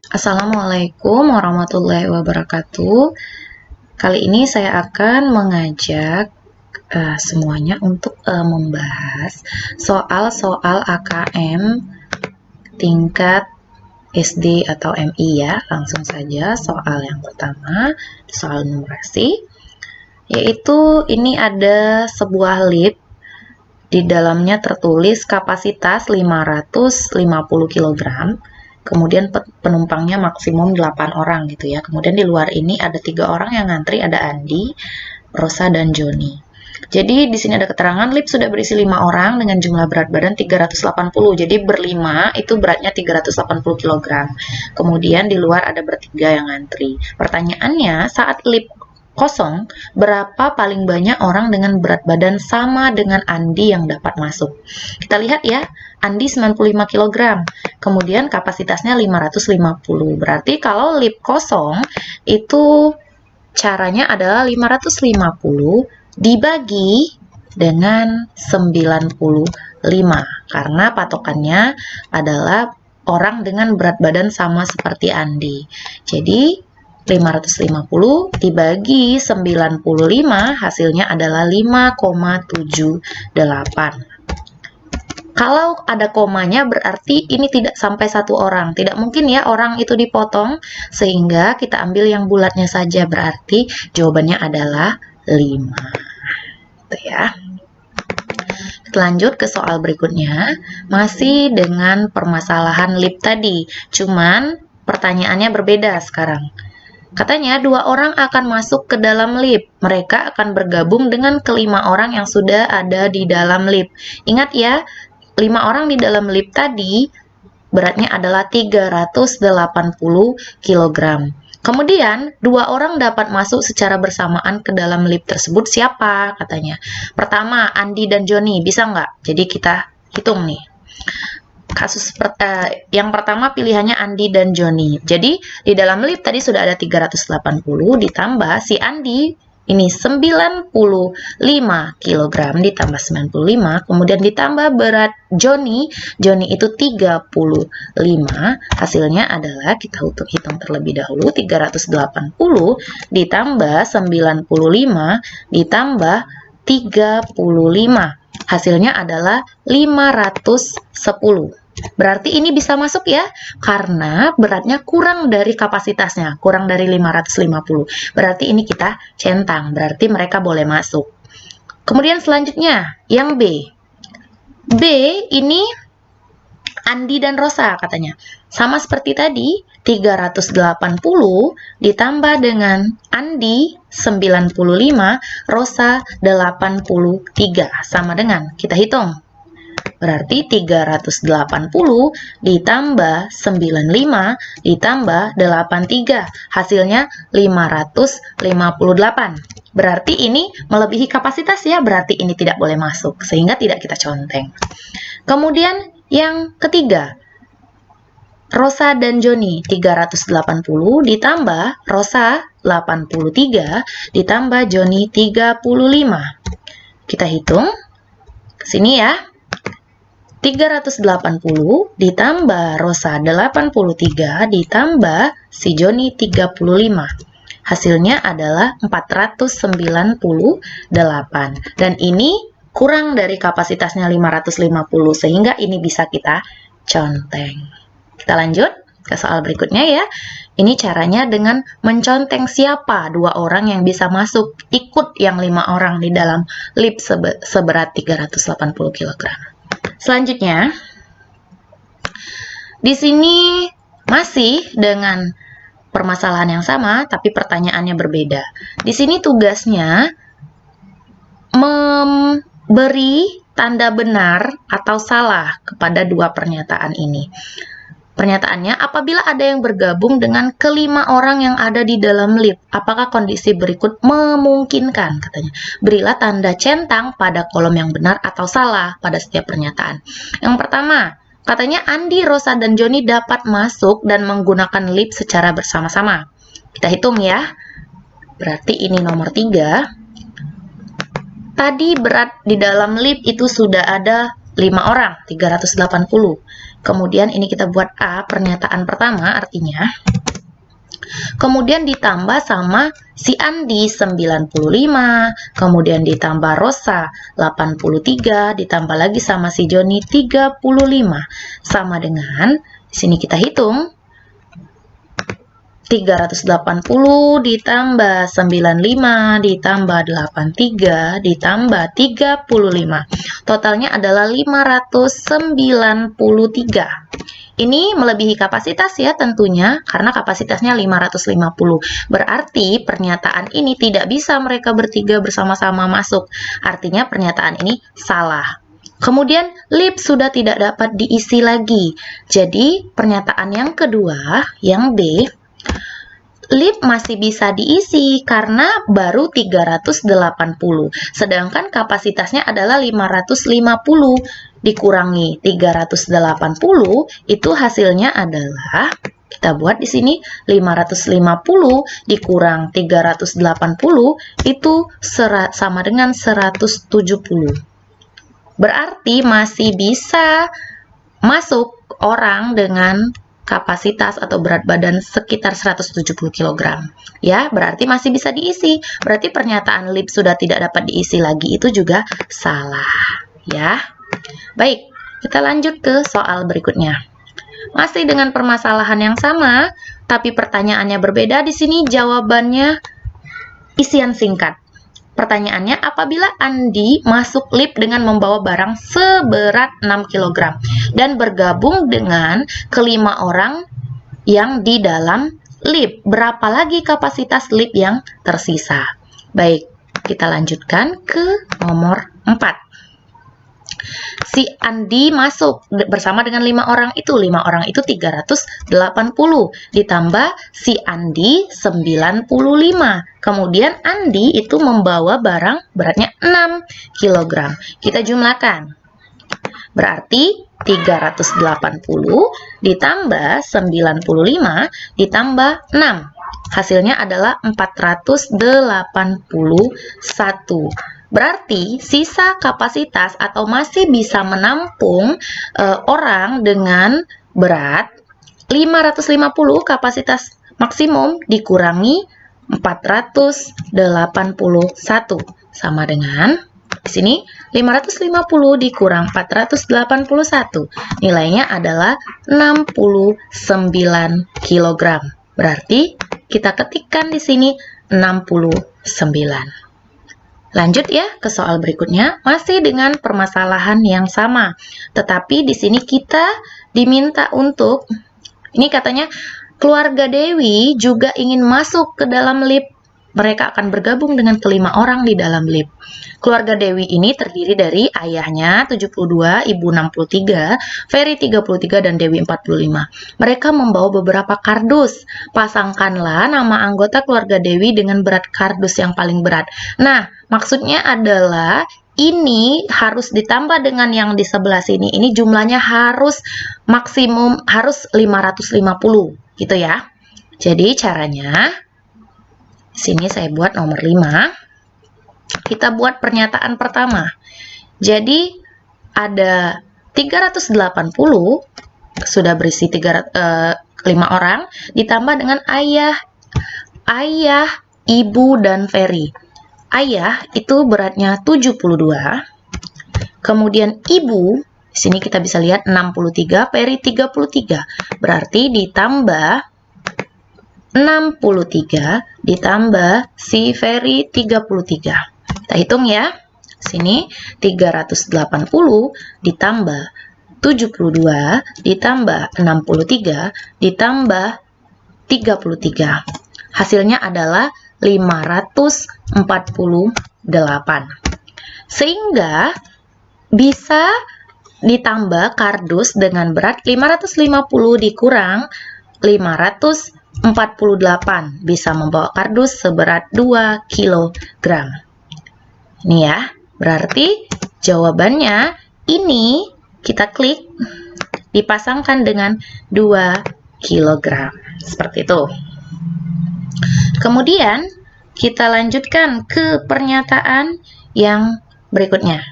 Assalamualaikum warahmatullahi wabarakatuh. Kali ini saya akan mengajak semuanya untuk membahas soal-soal AKM tingkat SD atau MI ya. Langsung saja soal yang pertama, soal numerasi, yaitu ini ada sebuah lift. Di dalamnya tertulis kapasitas 550 kg. Kemudian penumpangnya maksimum 8 orang gitu ya. Kemudian di luar ini ada 3 orang yang ngantri, ada Andi, Rosa, dan Joni. Jadi di sini ada keterangan lift sudah berisi 5 orang dengan jumlah berat badan 380. Jadi berlima itu beratnya 380 kg. Kemudian di luar ada bertiga yang ngantri. Pertanyaannya, saat lift kosong, berapa paling banyak orang dengan berat badan sama dengan Andi yang dapat masuk? Kita lihat ya, Andi 95 kg, kemudian kapasitasnya 550. Berarti kalau lift kosong, itu caranya adalah 550 dibagi dengan 95, karena patokannya adalah orang dengan berat badan sama seperti Andi. Jadi 550 dibagi 95 hasilnya adalah 5,78. Kalau ada komanya berarti ini tidak sampai 1 orang. Tidak mungkin ya orang itu dipotong, sehingga kita ambil yang bulatnya saja. Berarti jawabannya adalah 5. Itu ya. Kita lanjut ke soal berikutnya. Masih dengan permasalahan lift tadi. Cuman pertanyaannya berbeda sekarang. Katanya 2 orang akan masuk ke dalam lift. Mereka akan bergabung dengan kelima orang yang sudah ada di dalam lift. Ingat ya, 5 orang di dalam lift tadi beratnya adalah 380 kg. Kemudian 2 orang dapat masuk secara bersamaan ke dalam lift tersebut. Siapa? Katanya. Pertama, Andi dan Joni. Bisa nggak? Jadi kita hitung nih. Yang pertama pilihannya Andi dan Joni. Jadi di dalam lift tadi sudah ada 380 ditambah si Andi ini 95 kg ditambah 95, kemudian ditambah berat Joni itu 35. Hasilnya adalah kita hitung terlebih dahulu, 380 ditambah 95 ditambah 35. Hasilnya adalah 510. Berarti ini bisa masuk ya, karena beratnya kurang dari kapasitasnya, kurang dari 550. Berarti ini kita centang, berarti mereka boleh masuk. Kemudian selanjutnya, yang B. B ini Andi dan Rosa katanya. Sama seperti tadi, 380 ditambah dengan Andi 95, Rosa 83. Sama dengan, kita hitung. Berarti 380 ditambah 95 ditambah 83. Hasilnya 558. Berarti ini melebihi kapasitas ya, berarti ini tidak boleh masuk, sehingga tidak kita conteng. Kemudian yang ketiga, Rosa dan Joni, 380 ditambah Rosa 83 ditambah Joni 35. Kita hitung ke sini ya. 380 ditambah Rosa 83 ditambah si Joni 35. Hasilnya adalah 498. Dan ini kurang dari kapasitasnya 550, sehingga ini bisa kita conteng. Kita lanjut ke soal berikutnya ya. Ini caranya dengan menconteng siapa 2 orang yang bisa masuk ikut yang 5 orang di dalam lift seberat 380 kg. Selanjutnya, di sini masih dengan permasalahan yang sama, tapi pertanyaannya berbeda. Di sini tugasnya memberi tanda benar atau salah kepada 2 pernyataan ini. Pernyataannya, apabila ada yang bergabung dengan kelima orang yang ada di dalam lift, apakah kondisi berikut memungkinkan? Katanya, berilah tanda centang pada kolom yang benar atau salah pada setiap pernyataan. Yang pertama, katanya Andi, Rosa, dan Joni dapat masuk dan menggunakan lift secara bersama-sama. Kita hitung ya. Berarti ini nomor 3. Tadi berat di dalam lift itu sudah ada 5 orang, 380. kemudian ini kita buat A, pernyataan pertama artinya, kemudian ditambah sama si Andi 95, kemudian ditambah Rosa 83, ditambah lagi sama si Joni 35, sama dengan, di sini kita hitung, 380 ditambah 95 ditambah 83 ditambah 35. Totalnya adalah 593. Ini melebihi kapasitas ya tentunya, karena kapasitasnya 550. Berarti pernyataan ini tidak bisa mereka bertiga bersama-sama masuk. Artinya pernyataan ini salah. Kemudian lip sudah tidak dapat diisi lagi. Jadi pernyataan yang kedua, yang B, lip masih bisa diisi karena baru 380, sedangkan kapasitasnya adalah 550 dikurangi 380, itu hasilnya adalah, kita buat di sini 550 dikurang 380 itu sama dengan 170. Berarti masih bisa masuk orang dengan kapasitas atau berat badan sekitar 170 kg. Ya, berarti masih bisa diisi. Berarti pernyataan lip sudah tidak dapat diisi lagi itu juga salah. Ya. Baik, kita lanjut ke soal berikutnya. Masih dengan permasalahan yang sama, tapi pertanyaannya berbeda. Di sini jawabannya isian singkat. Pertanyaannya, apabila Andi masuk lift dengan membawa barang seberat 6 kg dan bergabung dengan kelima orang yang di dalam lift, berapa lagi kapasitas lift yang tersisa? Baik, kita lanjutkan ke nomor 4. Si Andi masuk bersama dengan 5 orang itu. 5 orang itu 380. Ditambah si Andi 95. Kemudian Andi itu membawa barang beratnya 6 kg. Kita jumlahkan. Berarti 380 ditambah 95 ditambah 6. Hasilnya adalah 481. Berarti sisa kapasitas atau masih bisa menampung orang dengan berat 550 kapasitas maksimum dikurangi 481 sama dengan di sini 550 dikurang 481 nilainya adalah 69 kg. Berarti kita ketikkan di sini 69. Lanjut ya ke soal berikutnya, masih dengan permasalahan yang sama. Tetapi di sini kita diminta untuk, ini katanya keluarga Dewi juga ingin masuk ke dalam lift. Mereka akan bergabung dengan kelima orang di dalam lift. Keluarga Dewi ini terdiri dari ayahnya 72, ibu 63, Ferry 33, dan Dewi 45. Mereka membawa beberapa kardus. Pasangkanlah nama anggota keluarga Dewi dengan berat kardus yang paling berat. Nah, maksudnya adalah ini harus ditambah dengan yang di sebelah sini. Ini jumlahnya harus maksimum, harus 550 gitu ya. Jadi caranya, sini saya buat nomor 5. Kita buat pernyataan pertama. Jadi ada 380 sudah berisi 5 orang ditambah dengan ayah, ibu, dan Ferry. Ayah itu beratnya 72. Kemudian ibu, di sini kita bisa lihat 63, Ferry 33. Berarti ditambah 63 ditambah si Ferry 33. Kita hitung ya. Sini 380 ditambah 72 ditambah 63 ditambah 33. Hasilnya adalah 548. Sehingga bisa ditambah kardus dengan berat 550 dikurang 548 bisa membawa kardus seberat 2 kg. Ini ya, berarti jawabannya ini kita klik dipasangkan dengan 2 kg. Seperti itu. Kemudian kita lanjutkan ke pernyataan yang berikutnya.